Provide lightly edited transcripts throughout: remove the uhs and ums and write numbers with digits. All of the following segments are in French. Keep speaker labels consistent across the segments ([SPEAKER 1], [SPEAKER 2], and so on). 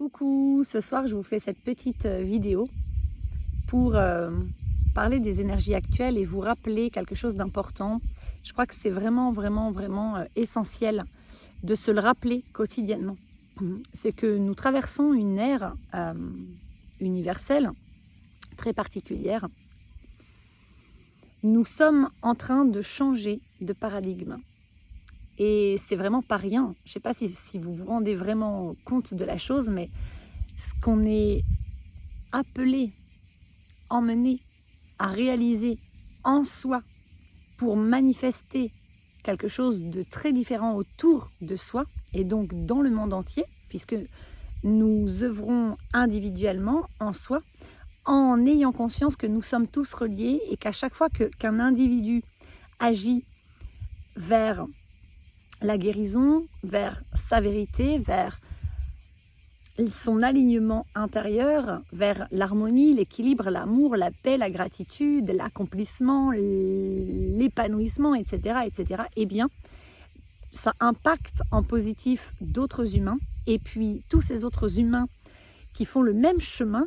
[SPEAKER 1] Coucou, ce soir je vous fais cette petite vidéo pour parler des énergies actuelles et vous rappeler quelque chose d'important. Je crois que c'est vraiment essentiel de se le rappeler quotidiennement. C'est que nous traversons une ère universelle très particulière. Nous sommes en train de changer de paradigme. Et c'est vraiment pas rien. Je ne sais pas si vous vous rendez vraiment compte de la chose, mais ce qu'on est appelé, emmené à réaliser en soi pour manifester quelque chose de très différent autour de soi et donc dans le monde entier, puisque nous œuvrons individuellement en soi, en ayant conscience que nous sommes tous reliés et qu'à chaque fois qu'un individu agit vers la guérison, vers sa vérité, vers son alignement intérieur, vers l'harmonie, l'équilibre, l'amour, la paix, la gratitude, l'accomplissement, l'épanouissement, etc., eh bien, ça impacte en positif d'autres humains. Et puis, tous ces autres humains qui font le même chemin,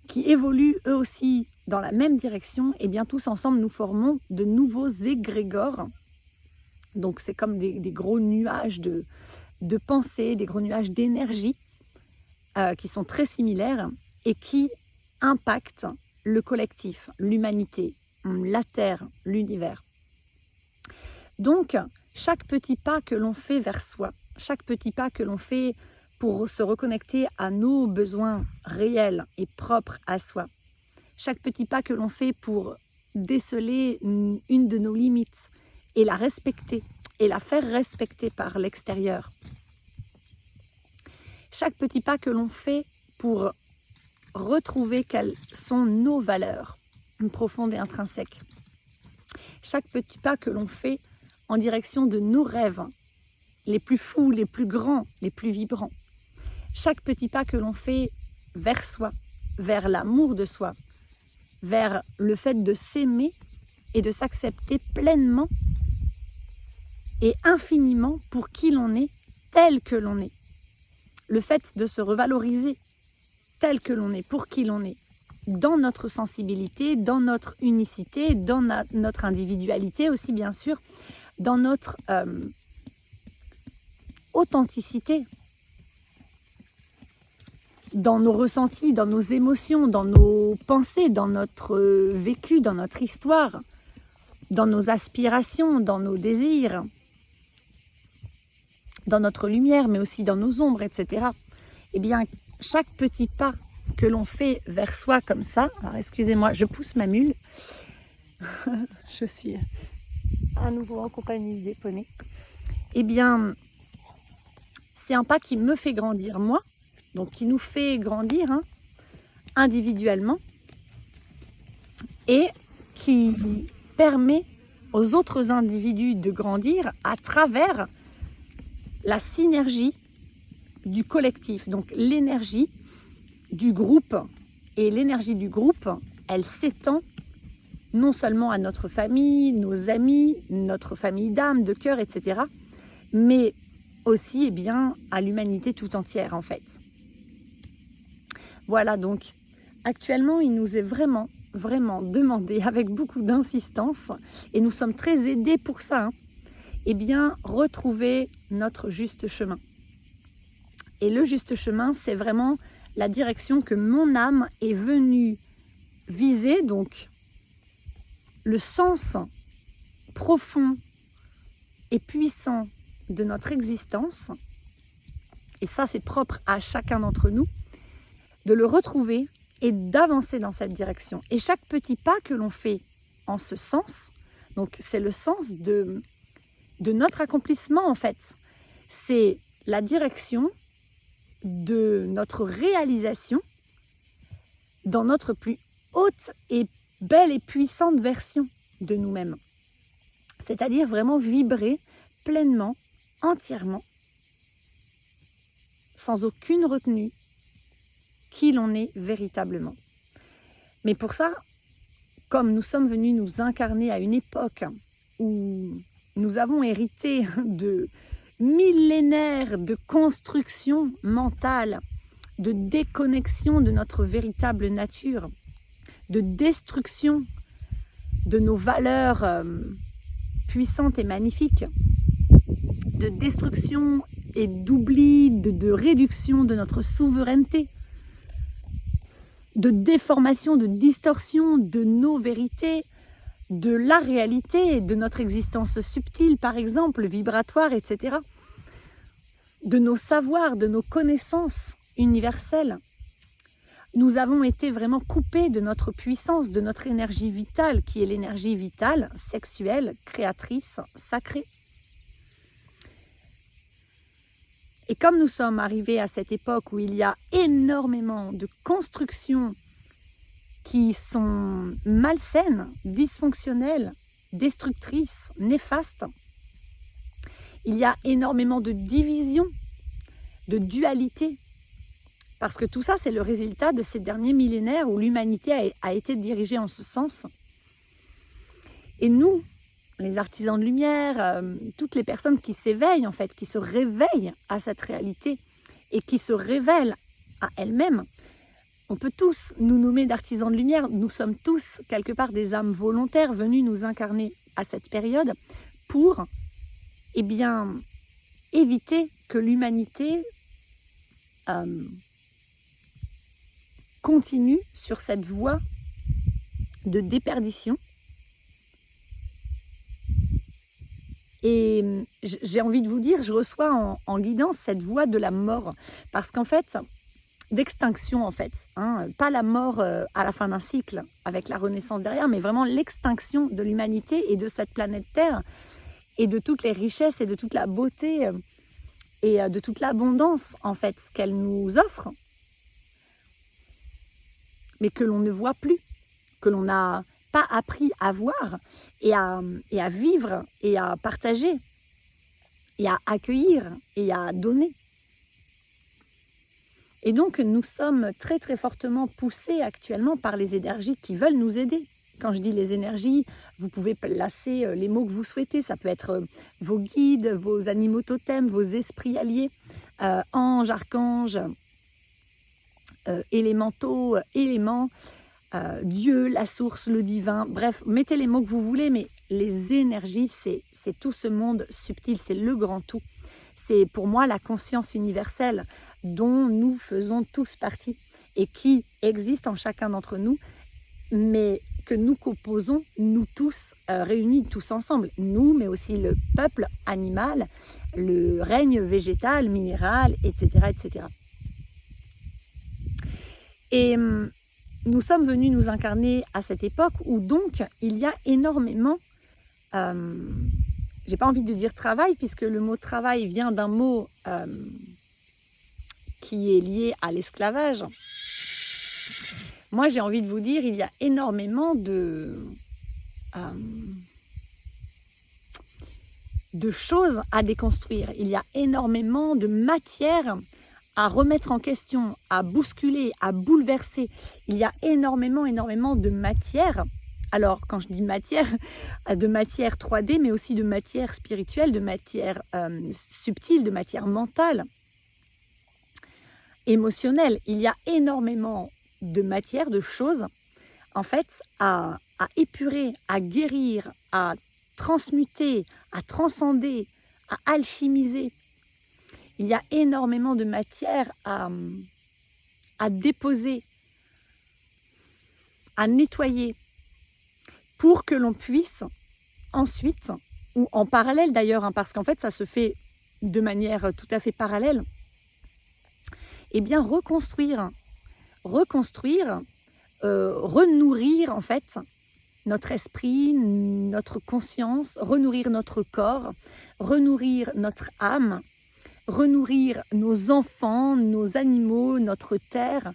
[SPEAKER 1] qui évoluent eux aussi dans la même direction, eh bien, tous ensemble, nous formons de nouveaux égrégores. Donc c'est comme des gros nuages de pensée, des gros nuages d'énergie qui sont très similaires et qui impactent le collectif, l'humanité, la Terre, l'univers. Donc chaque petit pas que l'on fait vers soi, chaque petit pas que l'on fait pour se reconnecter à nos besoins réels et propres à soi, chaque petit pas que l'on fait pour déceler une de nos limites, et la respecter, et la faire respecter par l'extérieur. Chaque petit pas que l'on fait pour retrouver quelles sont nos valeurs profondes et intrinsèques. Chaque petit pas que l'on fait en direction de nos rêves, les plus fous, les plus grands, les plus vibrants. Chaque petit pas que l'on fait vers soi, vers l'amour de soi, vers le fait de s'aimer et de s'accepter pleinement et infiniment pour qui l'on est, tel que l'on est. Le fait de se revaloriser tel que l'on est, pour qui l'on est, dans notre sensibilité, dans notre unicité, dans notre individualité aussi bien sûr, dans notre authenticité, dans nos ressentis, dans nos émotions, dans nos pensées, dans notre vécu, dans notre histoire, dans nos aspirations, dans nos désirs, dans notre lumière, mais aussi dans nos ombres, etc. Eh bien, chaque petit pas que l'on fait vers soi comme ça, alors excusez-moi, je pousse ma mule, je suis à nouveau en compagnie des poneys, eh bien, c'est un pas qui me fait grandir, moi, donc qui nous fait grandir individuellement, et qui permet aux autres individus de grandir à travers la synergie du collectif, donc l'énergie du groupe. Et l'énergie du groupe, elle s'étend non seulement à notre famille, nos amis, notre famille d'âme, de cœur, etc., mais aussi à l'humanité tout entière en fait. Voilà, donc actuellement il nous est vraiment demandé avec beaucoup d'insistance, et nous sommes très aidés pour ça, retrouver notre juste chemin. Et le juste chemin, c'est vraiment la direction que mon âme est venue viser, donc le sens profond et puissant de notre existence, et ça c'est propre à chacun d'entre nous, de le retrouver et d'avancer dans cette direction. Et chaque petit pas que l'on fait en ce sens, donc c'est le sens de notre accomplissement en fait, c'est la direction de notre réalisation dans notre plus haute et belle et puissante version de nous-mêmes. C'est-à-dire vraiment vibrer pleinement, entièrement, sans aucune retenue, qui l'on est véritablement. Mais pour ça, comme nous sommes venus nous incarner à une époque où nous avons hérité millénaires de construction mentale, de déconnexion de notre véritable nature, de destruction de nos valeurs puissantes et magnifiques, de destruction et d'oubli, de réduction de notre souveraineté, de déformation, de distorsion de nos vérités, de la réalité, de notre existence subtile, par exemple, vibratoire, etc., de nos savoirs, de nos connaissances universelles. Nous avons été vraiment coupés de notre puissance, de notre énergie vitale, qui est l'énergie vitale, sexuelle, créatrice, sacrée. Et comme nous sommes arrivés à cette époque où il y a énormément de constructions qui sont malsaines, dysfonctionnelles, destructrices, néfastes, il y a énormément de divisions, de dualité, parce que tout ça, c'est le résultat de ces derniers millénaires où l'humanité a été dirigée en ce sens. Et nous, les artisans de lumière, toutes les personnes qui s'éveillent, en fait, qui se réveillent à cette réalité et qui se révèlent à elles-mêmes, on peut tous nous nommer d'artisans de lumière. Nous sommes tous, quelque part, des âmes volontaires venues nous incarner à cette période pour, eh bien, éviter que l'humanité continue sur cette voie de déperdition. Et j'ai envie de vous dire, je reçois en guidance cette voie de la mort, parce qu'en fait, d'extinction en fait, pas la mort à la fin d'un cycle, avec la renaissance derrière, mais vraiment l'extinction de l'humanité et de cette planète Terre, et de toutes les richesses et de toute la beauté et de toute l'abondance en fait qu'elle nous offre, mais que l'on ne voit plus, que l'on n'a pas appris à voir et à vivre et à partager et à accueillir et à donner. Et donc nous sommes très très fortement poussés actuellement par les énergies qui veulent nous aider. Quand je dis les énergies, vous pouvez placer les mots que vous souhaitez, ça peut être vos guides, vos animaux totems, vos esprits alliés, anges, archanges, élémentaux, éléments, Dieu, la source, le divin, bref, mettez les mots que vous voulez, mais les énergies, c'est tout ce monde subtil, c'est le grand tout. C'est pour moi la conscience universelle dont nous faisons tous partie et qui existe en chacun d'entre nous, mais que nous composons, nous tous, réunis tous ensemble, nous, mais aussi le peuple animal, le règne végétal, minéral, etc., etc. Et nous sommes venus nous incarner à cette époque où donc il y a énormément, j'ai pas envie de dire travail, puisque le mot travail vient d'un mot qui est lié à l'esclavage. Moi j'ai envie de vous dire, il y a énormément de choses à déconstruire, il y a énormément de matière à remettre en question, à bousculer, à bouleverser. Il y a énormément de matière. Alors, quand je dis matière, de matière 3D, mais aussi de matière spirituelle, de matière subtile, de matière mentale, émotionnelle. Il y a énormément de matière, de choses, en fait, à épurer, à guérir, à transmuter, à transcender, à alchimiser. Il y a énormément de matière à déposer, à nettoyer, pour que l'on puisse ensuite, ou en parallèle d'ailleurs, parce qu'en fait ça se fait de manière tout à fait parallèle, eh bien reconstruire, renourrir en fait notre esprit, notre conscience, renourrir notre corps, renourrir notre âme, renourrir nos enfants, nos animaux, notre terre,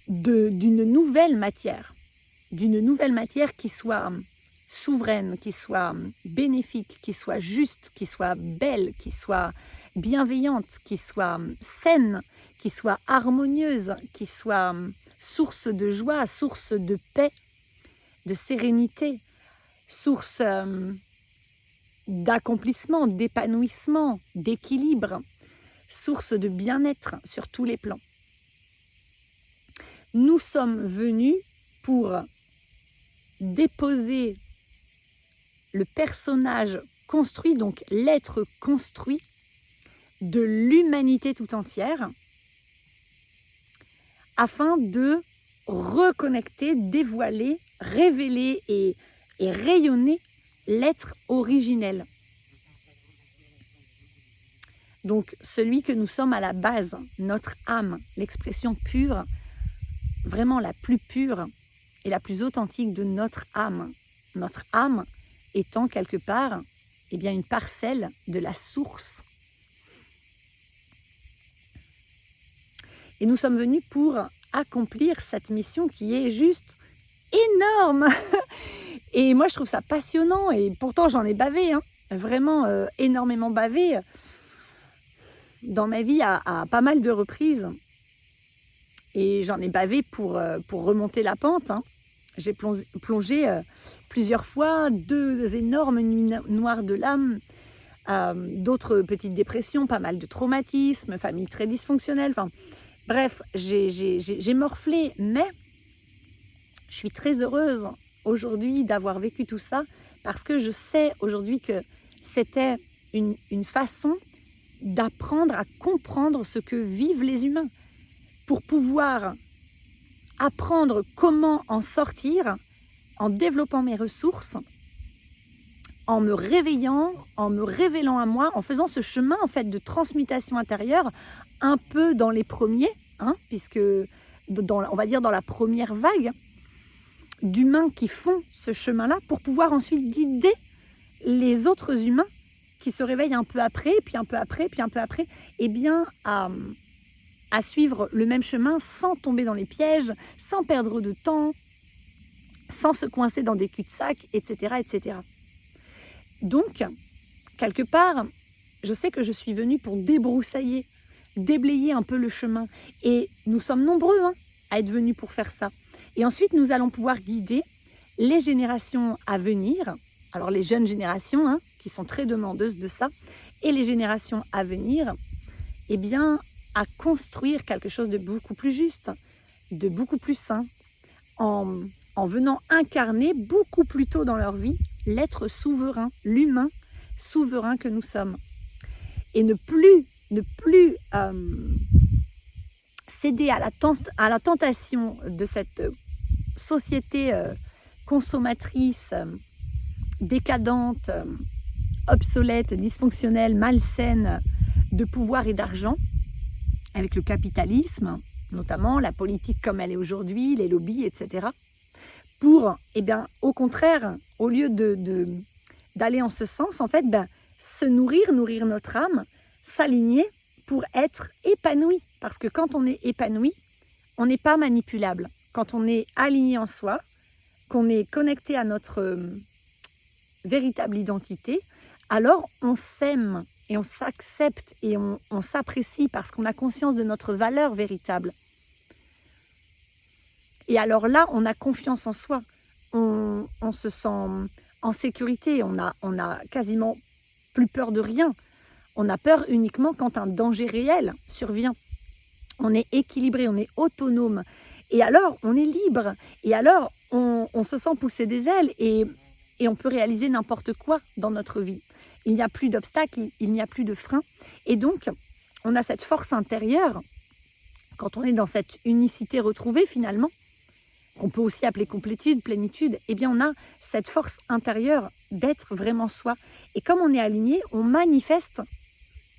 [SPEAKER 1] d'une nouvelle matière qui soit souveraine, qui soit bénéfique, qui soit juste, qui soit belle, qui soit bienveillante, qui soit saine, qui soit harmonieuse, qui soit source de joie, source de paix, de sérénité, source d'accomplissement, d'épanouissement, d'équilibre, source de bien-être sur tous les plans. Nous sommes venus pour déposer le personnage construit, donc l'être construit de l'humanité tout entière, afin de reconnecter, dévoiler, révéler et rayonner l'être originel. Donc celui que nous sommes à la base, notre âme, l'expression pure, vraiment la plus pure et la plus authentique de notre âme. Notre âme étant quelque part une parcelle de la source. Et nous sommes venus pour accomplir cette mission qui est juste énorme. Et moi, je trouve ça passionnant. Et pourtant, j'en ai bavé, vraiment énormément bavé dans ma vie à pas mal de reprises. Et j'en ai bavé pour remonter la pente. J'ai plongé plusieurs fois, 2 énormes nuits noires de l'âme, d'autres petites dépressions, pas mal de traumatismes, famille très dysfonctionnelle. Enfin, bref, j'ai morflé, mais je suis très heureuse aujourd'hui d'avoir vécu tout ça parce que je sais aujourd'hui que c'était une façon d'apprendre à comprendre ce que vivent les humains pour pouvoir apprendre comment en sortir en développant mes ressources, en me réveillant, en me révélant à moi, en faisant ce chemin en fait de transmutation intérieure un peu dans les premiers, puisque on va dire dans la première vague d'humains qui font ce chemin-là pour pouvoir ensuite guider les autres humains qui se réveillent un peu après, puis un peu après, puis un peu après, à suivre le même chemin sans tomber dans les pièges, sans perdre de temps, sans se coincer dans des cul-de-sac, etc., etc. Donc, quelque part, je sais que je suis venue pour débroussailler, déblayer un peu le chemin. Et nous sommes nombreux à être venus pour faire ça. Et ensuite, nous allons pouvoir guider les générations à venir, alors les jeunes générations, qui sont très demandeuses de ça, et les générations à venir, à construire quelque chose de beaucoup plus juste, de beaucoup plus sain, en venant incarner beaucoup plus tôt dans leur vie l'être souverain, l'humain souverain que nous sommes. Et ne plus céder à la tentation de cette société consommatrice, décadente, obsolète, dysfonctionnelle, malsaine de pouvoir et d'argent, avec le capitalisme, notamment la politique comme elle est aujourd'hui, les lobbies, etc. Pour, au contraire, au lieu d'aller en ce sens, en fait, se nourrir notre âme, s'aligner pour être épanoui. Parce que quand on est épanoui, on n'est pas manipulable. Quand on est aligné en soi, qu'on est connecté à notre véritable identité, alors on s'aime et on s'accepte et on s'apprécie parce qu'on a conscience de notre valeur véritable. Et alors là, on a confiance en soi, on se sent en sécurité, on a quasiment plus peur de rien. On a peur uniquement quand un danger réel survient. On est équilibré, on est autonome. Et alors, on est libre. Et alors, on se sent pousser des ailes et on peut réaliser n'importe quoi dans notre vie. Il n'y a plus d'obstacles, il n'y a plus de freins. Et donc, on a cette force intérieure, quand on est dans cette unicité retrouvée finalement, qu'on peut aussi appeler complétude, plénitude, on a cette force intérieure d'être vraiment soi. Et comme on est aligné, on manifeste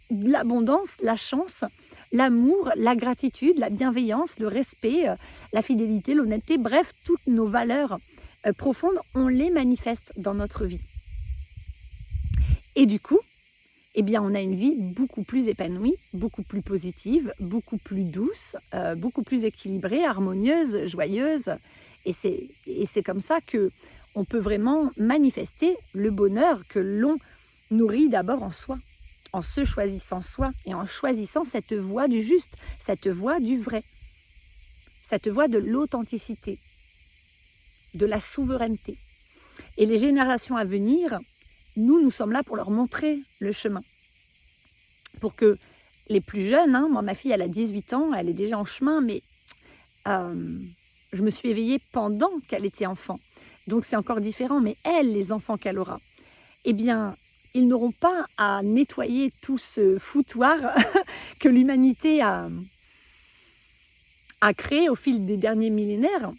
[SPEAKER 1] l'abondance, la chance, l'amour, la gratitude, la bienveillance, le respect, la fidélité, l'honnêteté, bref, toutes nos valeurs profondes, on les manifeste dans notre vie. Et du coup, on a une vie beaucoup plus épanouie, beaucoup plus positive, beaucoup plus douce, beaucoup plus équilibrée, harmonieuse, joyeuse. Et c'est comme ça qu'on peut vraiment manifester le bonheur que l'on nourrit d'abord en soi, en se choisissant soi et en choisissant cette voie du juste, cette voie du vrai, cette voie de l'authenticité, de la souveraineté. Et les générations à venir nous sommes là pour leur montrer le chemin. Pour que les plus jeunes, moi ma fille elle a 18 ans, elle est déjà en chemin, mais je me suis éveillée pendant qu'elle était enfant. Donc c'est encore différent, mais elle, les enfants qu'elle aura, eh bien, ils n'auront pas à nettoyer tout ce foutoir que l'humanité a créé au fil des derniers millénaires,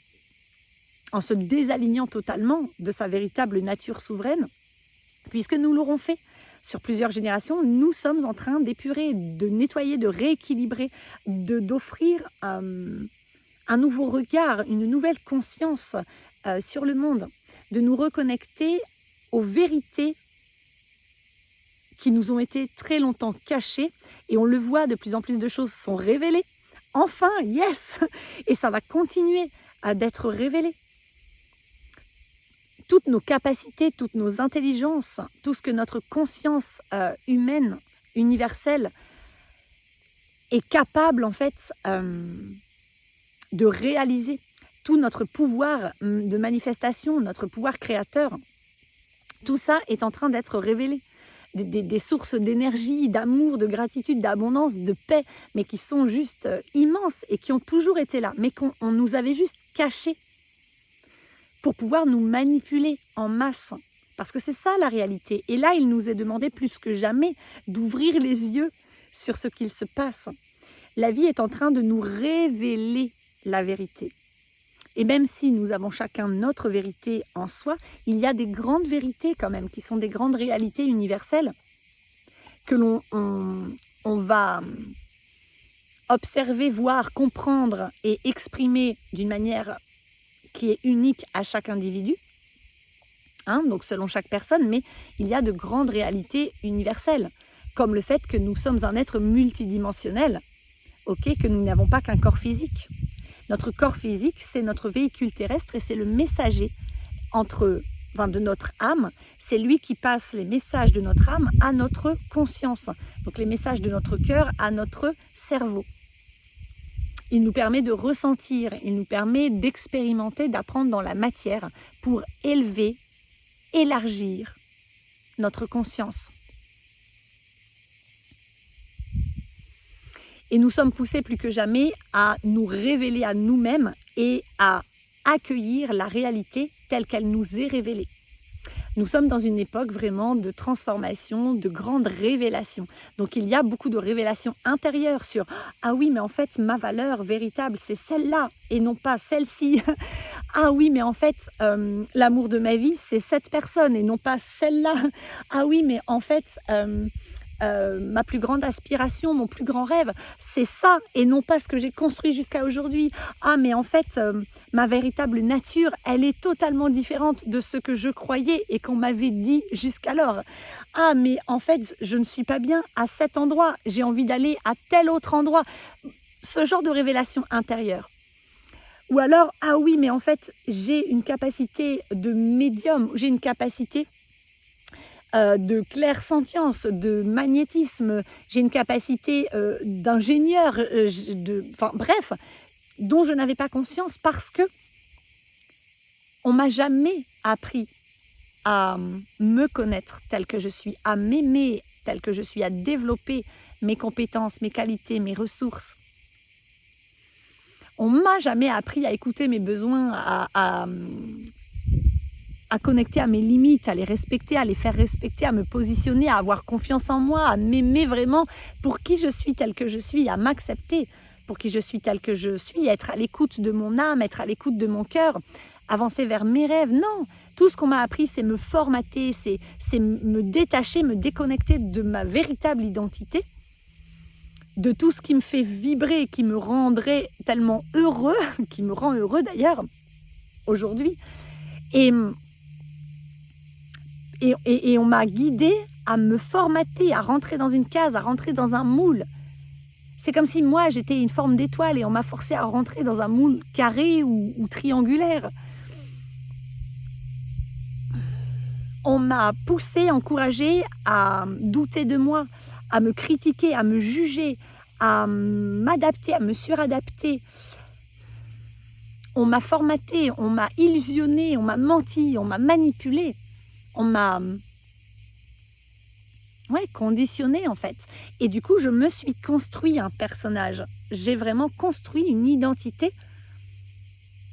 [SPEAKER 1] en se désalignant totalement de sa véritable nature souveraine, puisque nous l'aurons fait. Sur plusieurs générations, nous sommes en train d'épurer, de nettoyer, de rééquilibrer, d'offrir un nouveau regard, une nouvelle conscience sur le monde, de nous reconnecter aux vérités qui nous ont été très longtemps cachées, et on le voit, de plus en plus de choses sont révélées. Enfin, yes! Et ça va continuer d'être révélé. Toutes nos capacités, toutes nos intelligences, tout ce que notre conscience humaine, universelle, est capable en fait de réaliser, tout notre pouvoir de manifestation, notre pouvoir créateur, tout ça est en train d'être révélé. Des sources d'énergie, d'amour, de gratitude, d'abondance, de paix, mais qui sont juste immenses et qui ont toujours été là, mais qu'on nous avait juste cachées pour pouvoir nous manipuler en masse. Parce que c'est ça la réalité. Et là, il nous est demandé plus que jamais d'ouvrir les yeux sur ce qu'il se passe. La vie est en train de nous révéler la vérité. Et même si nous avons chacun notre vérité en soi, il y a des grandes vérités quand même, qui sont des grandes réalités universelles que on va observer, voir, comprendre et exprimer d'une manière qui est unique à chaque individu, donc selon chaque personne, mais il y a de grandes réalités universelles, comme le fait que nous sommes un être multidimensionnel, que nous n'avons pas qu'un corps physique. Notre corps physique, c'est notre véhicule terrestre et c'est le messager de notre âme. C'est lui qui passe les messages de notre âme à notre conscience. Donc les messages de notre cœur à notre cerveau. Il nous permet de ressentir, il nous permet d'expérimenter, d'apprendre dans la matière pour élever, élargir notre conscience. Et nous sommes poussés plus que jamais à nous révéler à nous-mêmes et à accueillir la réalité telle qu'elle nous est révélée. Nous sommes dans une époque vraiment de transformation, de grandes révélations. Donc il y a beaucoup de révélations intérieures sur « Ah oui, mais en fait, ma valeur véritable, c'est celle-là et non pas celle-ci. Ah oui, mais en fait, l'amour de ma vie, c'est cette personne et non pas celle-là. Ah oui, mais en fait... ma plus grande aspiration, mon plus grand rêve, c'est ça et non pas ce que j'ai construit jusqu'à aujourd'hui. Ah, mais en fait, ma véritable nature, elle est totalement différente de ce que je croyais et qu'on m'avait dit jusqu'alors. Ah, mais en fait, je ne suis pas bien à cet endroit, j'ai envie d'aller à tel autre endroit. Ce genre de révélation intérieure. Ou alors, ah oui, mais en fait, j'ai une capacité de médium, j'ai une capacité de clairsentience, de magnétisme, j'ai une capacité d'ingénieur, bref, dont je n'avais pas conscience parce que on m'a jamais appris à me connaître tel que je suis, à m'aimer tel que je suis, à développer mes compétences, mes qualités, mes ressources. On m'a jamais appris à écouter mes besoins, à connecter à mes limites, à les respecter, à les faire respecter, à me positionner, à avoir confiance en moi, à m'aimer vraiment pour qui je suis tel que je suis, à m'accepter pour qui je suis tel que je suis, être à l'écoute de mon âme, être à l'écoute de mon cœur, avancer vers mes rêves. Non, tout ce qu'on m'a appris, c'est me formater, c'est me détacher, me déconnecter de ma véritable identité, de tout ce qui me fait vibrer, qui me rendrait tellement heureux, qui me rend heureux d'ailleurs aujourd'hui. Et on m'a guidée à me formater, à rentrer dans une case, à rentrer dans un moule. C'est comme si moi, j'étais une forme d'étoile et on m'a forcé à rentrer dans un moule carré ou triangulaire. On m'a poussée, encouragée à douter de moi, à me critiquer, à me juger, à m'adapter, à me suradapter. On m'a formaté, on m'a illusionné, on m'a menti, on m'a manipulé. On m'a conditionné en fait. Et du coup, je me suis construit un personnage. J'ai vraiment construit une identité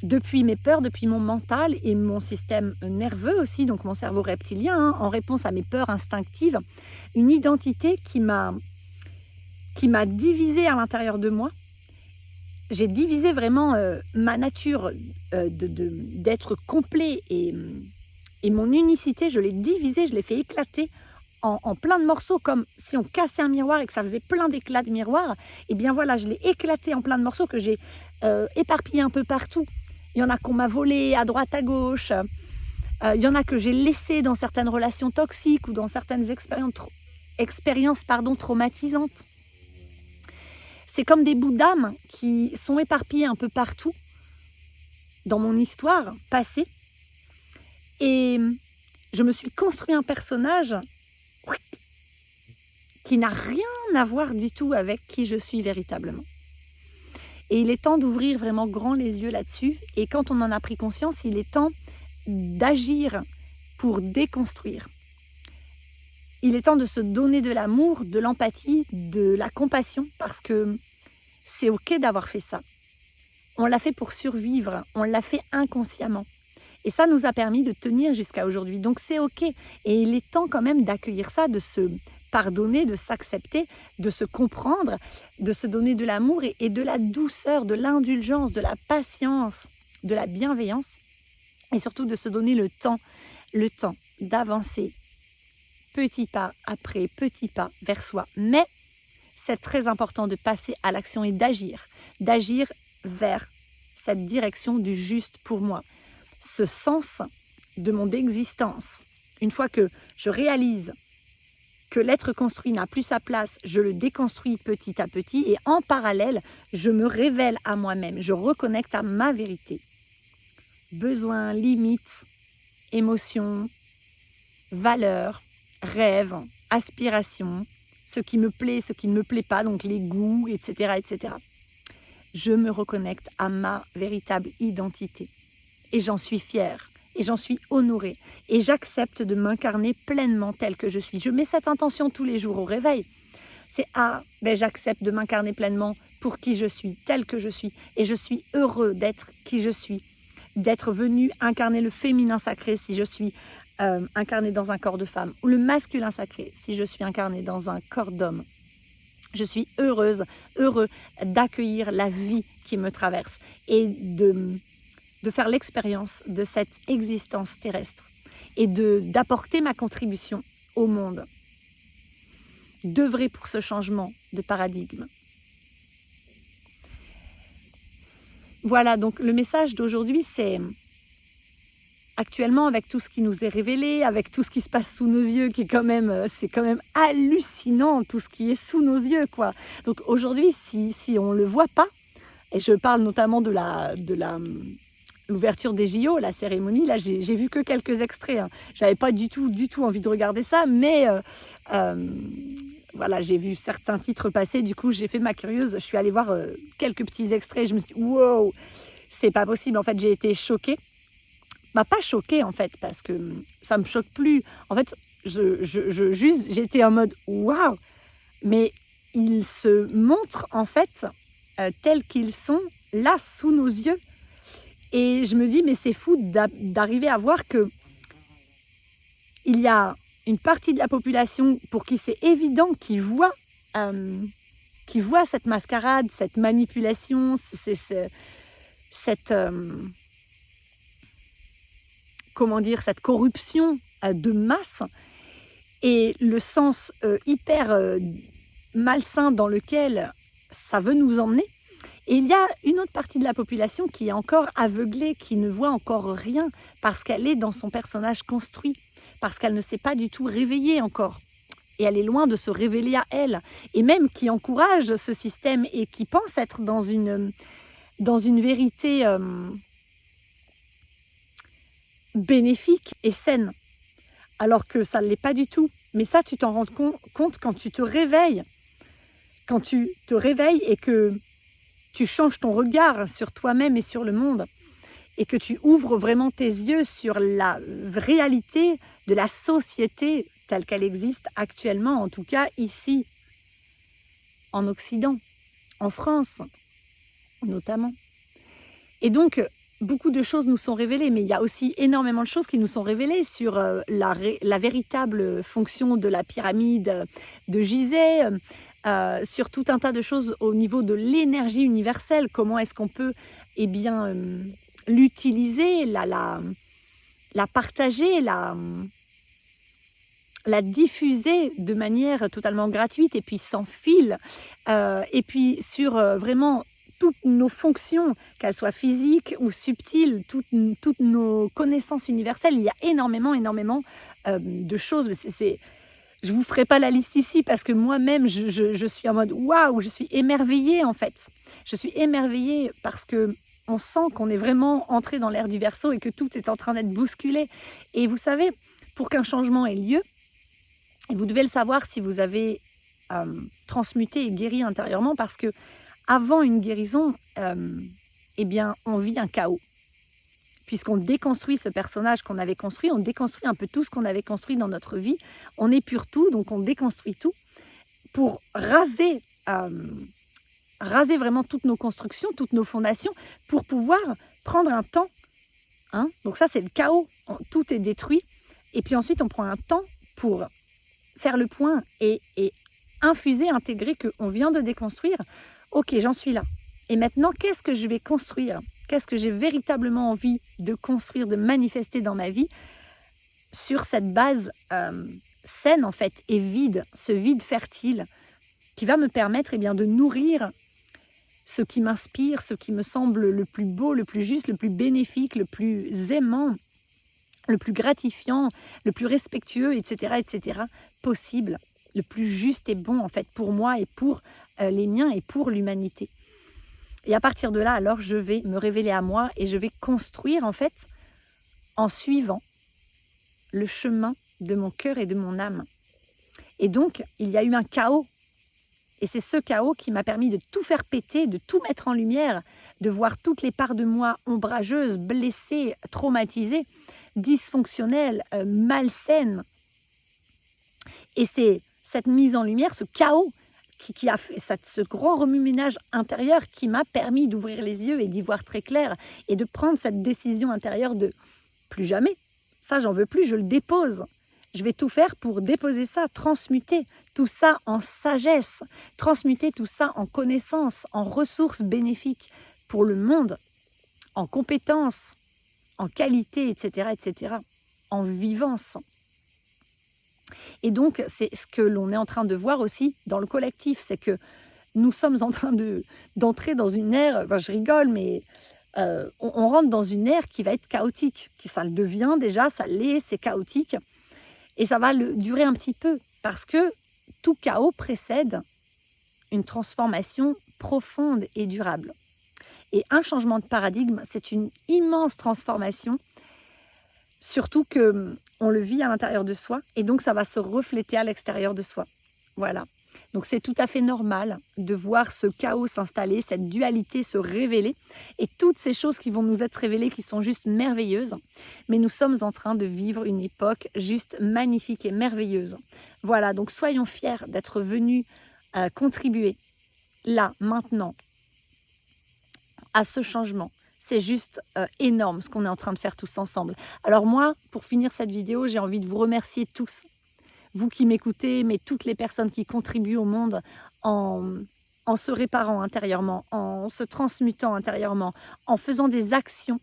[SPEAKER 1] depuis mes peurs, depuis mon mental et mon système nerveux aussi, donc mon cerveau reptilien, en réponse à mes peurs instinctives. Une identité qui m'a divisée à l'intérieur de moi. J'ai divisé vraiment ma nature d'être complet et mon unicité, je l'ai divisée, je l'ai fait éclater en plein de morceaux, comme si on cassait un miroir et que ça faisait plein d'éclats de miroir. Et bien voilà, je l'ai éclaté en plein de morceaux que j'ai éparpillé un peu partout. Il y en a qu'on m'a volé à droite, à gauche. Il y en a que j'ai laissé dans certaines relations toxiques ou dans certaines expériences traumatisantes. C'est comme des bouts d'âme qui sont éparpillés un peu partout dans mon histoire passée. Et je me suis construit un personnage qui n'a rien à voir du tout avec qui je suis véritablement. Et il est temps d'ouvrir vraiment grand les yeux là-dessus. Et quand on en a pris conscience, il est temps d'agir pour déconstruire. Il est temps de se donner de l'amour, de l'empathie, de la compassion, parce que c'est ok d'avoir fait ça. On l'a fait pour survivre, on l'a fait inconsciemment. Et ça nous a permis de tenir jusqu'à aujourd'hui. Donc c'est ok. Et il est temps quand même d'accueillir ça, de se pardonner, de s'accepter, de se comprendre, de se donner de l'amour et de la douceur, de l'indulgence, de la patience, de la bienveillance. Et surtout de se donner le temps d'avancer petit pas après petit pas vers soi. Mais c'est très important de passer à l'action et d'agir vers cette direction du juste pour moi. Ce sens de mon existence. Une fois que je réalise que l'être construit n'a plus sa place, je le déconstruis petit à petit et en parallèle, je me révèle à moi-même, je reconnecte à ma vérité. Besoins, limites, émotions, valeurs, rêves, aspirations, ce qui me plaît, ce qui ne me plaît pas, donc les goûts, etc., etc. Je me reconnecte à ma véritable identité. Et j'en suis fière, et j'en suis honorée, et j'accepte de m'incarner pleinement telle que je suis. Je mets cette intention tous les jours au réveil. C'est j'accepte de m'incarner pleinement pour qui je suis, telle que je suis, et je suis heureux d'être qui je suis, d'être venu incarner le féminin sacré si je suis incarnée dans un corps de femme, ou le masculin sacré si je suis incarnée dans un corps d'homme. Je suis heureux d'accueillir la vie qui me traverse et de faire l'expérience de cette existence terrestre et d'apporter ma contribution au monde, d'œuvrer pour ce changement de paradigme. Voilà, donc le message d'aujourd'hui, c'est actuellement avec tout ce qui nous est révélé, avec tout ce qui se passe sous nos yeux, c'est quand même hallucinant tout ce qui est sous nos yeux, quoi. Donc aujourd'hui, si on le voit pas, et je parle notamment de l'ouverture des JO, la cérémonie, là j'ai vu que quelques extraits, hein. J'avais pas du tout envie de regarder ça, mais voilà, j'ai vu certains titres passer, du coup j'ai fait ma curieuse, je suis allée voir quelques petits extraits, et je me suis dit wow, c'est pas possible, en fait j'ai été choquée. Pas choquée en fait, parce que ça me choque plus, en fait j'étais en mode waouh, mais ils se montrent en fait tels qu'ils sont là sous nos yeux. Et je me dis, mais c'est fou d'arriver à voir que il y a une partie de la population pour qui c'est évident, qui voit cette mascarade, cette manipulation, cette corruption de masse et le sens hyper malsain dans lequel ça veut nous emmener. Et il y a une autre partie de la population qui est encore aveuglée, qui ne voit encore rien parce qu'elle est dans son personnage construit, parce qu'elle ne s'est pas du tout réveillée encore. Et elle est loin de se révéler à elle. Et même qui encourage ce système et qui pense être dans une vérité bénéfique et saine. Alors que ça ne l'est pas du tout. Mais ça, tu t'en rends compte quand tu te réveilles. Quand tu te réveilles et que tu changes ton regard sur toi-même et sur le monde et que tu ouvres vraiment tes yeux sur la réalité de la société telle qu'elle existe actuellement, en tout cas ici, en Occident, en France notamment. Et donc, beaucoup de choses nous sont révélées, mais il y a aussi énormément de choses qui nous sont révélées sur la véritable fonction de la pyramide de Gizeh, sur tout un tas de choses au niveau de l'énergie universelle. Comment est-ce qu'on peut l'utiliser, la partager, la diffuser de manière totalement gratuite et puis sans fil. Et puis sur vraiment toutes nos fonctions, qu'elles soient physiques ou subtiles, toutes nos connaissances universelles. Il y a énormément de choses. Je ne vous ferai pas la liste ici parce que moi-même, je suis en mode waouh, je suis émerveillée en fait. Je suis émerveillée parce qu'on sent qu'on est vraiment entré dans l'ère du Verseau et que tout est en train d'être bousculé. Et vous savez, pour qu'un changement ait lieu, et vous devez le savoir si vous avez transmuté et guéri intérieurement, parce que avant une guérison, on vit un chaos. Puisqu'on déconstruit ce personnage qu'on avait construit, on déconstruit un peu tout ce qu'on avait construit dans notre vie. On épure tout, donc on déconstruit tout pour raser vraiment toutes nos constructions, toutes nos fondations, pour pouvoir prendre un temps. Donc ça, c'est le chaos. Tout est détruit. Et puis ensuite, on prend un temps pour faire le point et infuser, intégrer qu'on vient de déconstruire. Ok, j'en suis là. Et maintenant, qu'est-ce que je vais construire? Qu'est-ce que j'ai véritablement envie de construire, de manifester dans ma vie sur cette base saine en fait et vide, ce vide fertile qui va me permettre de nourrir ce qui m'inspire, ce qui me semble le plus beau, le plus juste, le plus bénéfique, le plus aimant, le plus gratifiant, le plus respectueux, etc. possible, le plus juste et bon en fait pour moi et pour les miens et pour l'humanité. Et à partir de là, alors je vais me révéler à moi et je vais construire en fait en suivant le chemin de mon cœur et de mon âme. Et donc, il y a eu un chaos. Et c'est ce chaos qui m'a permis de tout faire péter, de tout mettre en lumière, de voir toutes les parts de moi ombrageuses, blessées, traumatisées, dysfonctionnelles, malsaines. Et c'est cette mise en lumière, ce chaos qui a fait ce grand remue-ménage intérieur qui m'a permis d'ouvrir les yeux et d'y voir très clair et de prendre cette décision intérieure de plus jamais, ça j'en veux plus, je le dépose. Je vais tout faire pour déposer ça, transmuter tout ça en sagesse, transmuter tout ça en connaissances, en ressources bénéfiques pour le monde, en compétences, en qualité, etc., en vivance. Et donc, c'est ce que l'on est en train de voir aussi dans le collectif, c'est que nous sommes en train d'entrer dans une ère, je rigole, mais on rentre dans une ère qui va être chaotique, ça le devient déjà, ça l'est, c'est chaotique, et ça va durer un petit peu, parce que tout chaos précède une transformation profonde et durable. Et un changement de paradigme, c'est une immense transformation, surtout qu'on le vit à l'intérieur de soi, et donc ça va se refléter à l'extérieur de soi. Voilà. Donc c'est tout à fait normal de voir ce chaos s'installer, cette dualité se révéler, et toutes ces choses qui vont nous être révélées, qui sont juste merveilleuses. Mais nous sommes en train de vivre une époque juste magnifique et merveilleuse. Voilà, donc soyons fiers d'être venus contribuer là, maintenant, à ce changement. C'est juste énorme ce qu'on est en train de faire tous ensemble. Alors moi, pour finir cette vidéo, j'ai envie de vous remercier tous. Vous qui m'écoutez, mais toutes les personnes qui contribuent au monde en se réparant intérieurement, en se transmutant intérieurement, en faisant des actions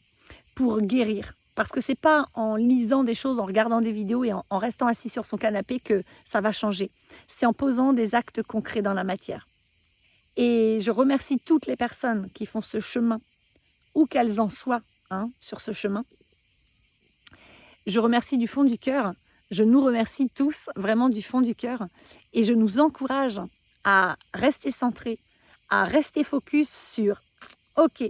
[SPEAKER 1] pour guérir. Parce que ce n'est pas en lisant des choses, en regardant des vidéos et en restant assis sur son canapé que ça va changer. C'est en posant des actes concrets dans la matière. Et je remercie toutes les personnes qui font ce chemin, où qu'elles en soient sur ce chemin. Je remercie du fond du cœur. Je nous remercie tous vraiment du fond du cœur et je nous encourage à rester centrés, à rester focus sur « Ok,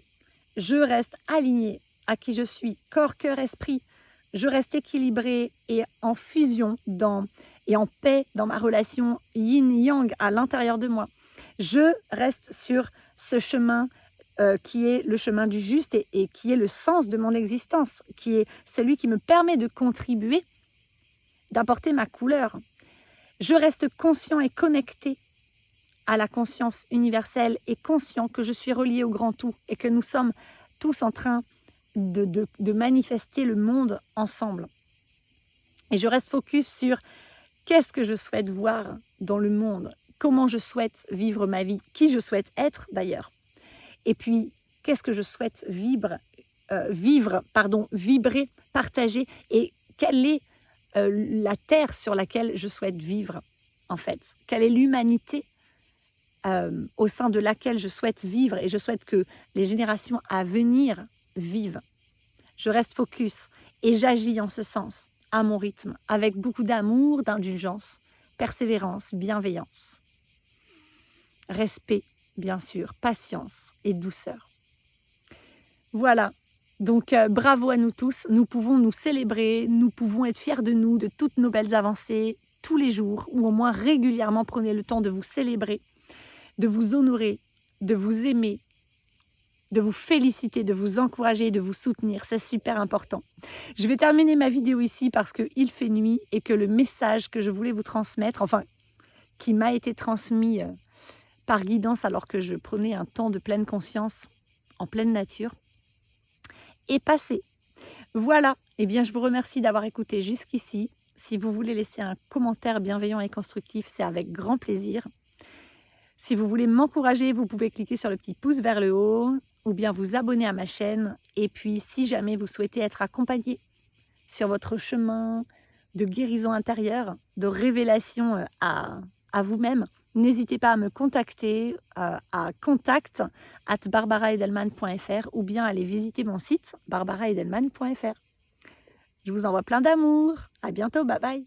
[SPEAKER 1] je reste aligné à qui je suis, corps, cœur, esprit. Je reste équilibré et en fusion et en paix dans ma relation yin-yang à l'intérieur de moi. Je reste sur ce chemin qui est le chemin du juste et qui est le sens de mon existence, qui est celui qui me permet de contribuer d'apporter ma couleur. Je reste conscient et connecté à la conscience universelle et conscient que je suis relié au grand tout et que nous sommes tous en train de manifester le monde ensemble. Et je reste focus sur qu'est-ce que je souhaite voir dans le monde, comment je souhaite vivre ma vie, qui je souhaite être d'ailleurs. Et puis, qu'est-ce que je souhaite vibrer, partager et quelle est la terre sur laquelle je souhaite vivre en fait. Quelle est l'humanité au sein de laquelle je souhaite vivre et je souhaite que les générations à venir vivent. Je reste focus et j'agis en ce sens, à mon rythme, avec beaucoup d'amour, d'indulgence, persévérance, bienveillance, respect, bien sûr, patience et douceur. Voilà, donc bravo à nous tous, nous pouvons nous célébrer, nous pouvons être fiers de nous, de toutes nos belles avancées, tous les jours, ou au moins régulièrement, prenez le temps de vous célébrer, de vous honorer, de vous aimer, de vous féliciter, de vous encourager, de vous soutenir. C'est super important. Je vais terminer ma vidéo ici parce qu'il fait nuit et que le message que je voulais vous transmettre, enfin, qui m'a été transmis par guidance alors que je prenais un temps de pleine conscience en pleine nature, est passé. Voilà, eh bien je vous remercie d'avoir écouté jusqu'ici. Si vous voulez laisser un commentaire bienveillant et constructif, c'est avec grand plaisir. Si vous voulez m'encourager, vous pouvez cliquer sur le petit pouce vers le haut ou bien vous abonner à ma chaîne. Et puis, si jamais vous souhaitez être accompagné sur votre chemin de guérison intérieure, de révélation à vous-même, n'hésitez pas à me contacter à contact@barbaraedelman.fr ou bien aller visiter mon site barbaraedelman.fr. Je vous envoie plein d'amour. À bientôt, bye bye.